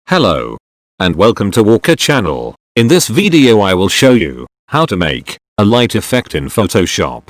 Hello. And welcome to Walker channel. In this video I will show you how to make a light effect in Photoshop.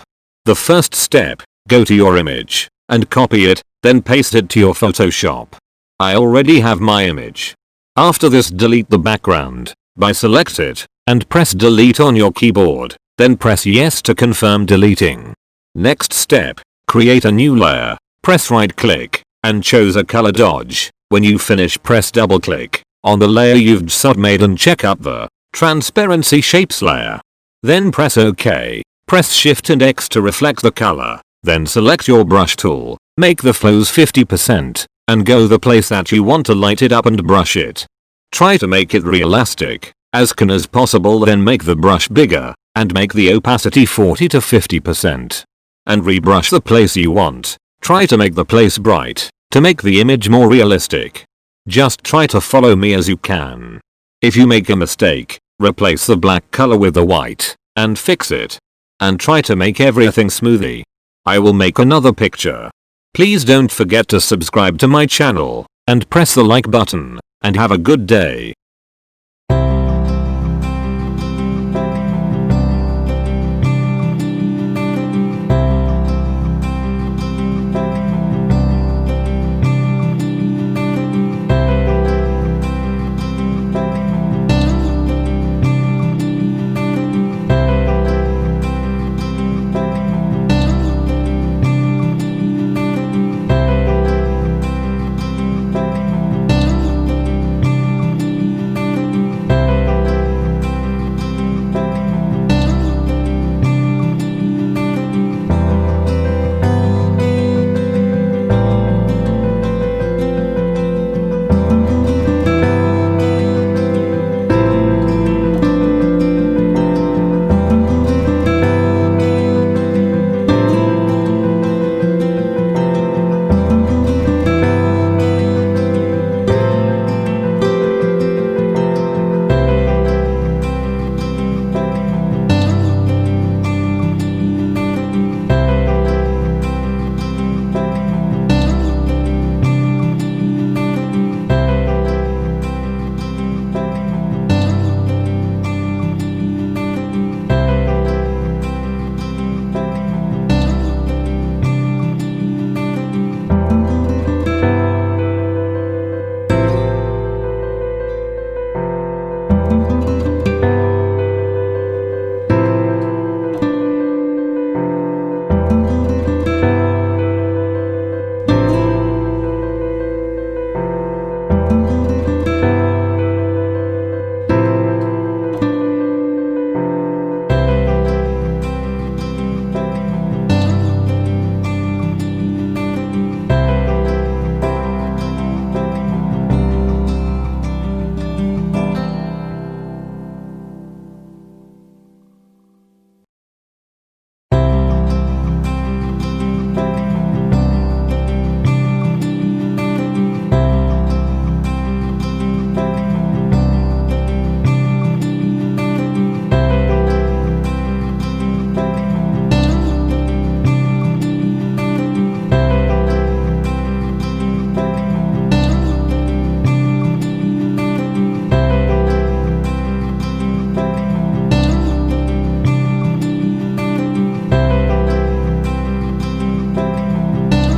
The first step, go to your image and copy it, then paste it to your Photoshop. I already have my image. After this, delete the background by select it and press delete on your keyboard, then press yes to confirm deleting. Next step, create a new layer, press right click and choose a color dodge. When you finish, press double click on the layer you've just made and check out the transparency shapes layer. Then press OK. Press Shift and X to reflect the color. Then select your brush tool, make the flows 50% and go the place that you want to light it up and brush it. Try to make it realistic as can as possible, then make the brush bigger and make the opacity 40 to 50% and rebrush the place you want. Try to make the place bright to make the image more realistic. Just try to follow me as you can. If you make a mistake, replace the black color with the white and fix it. And try to make everything smoothly. I will make another picture. Please don't forget to subscribe to my channel and press the like button, and have a good day.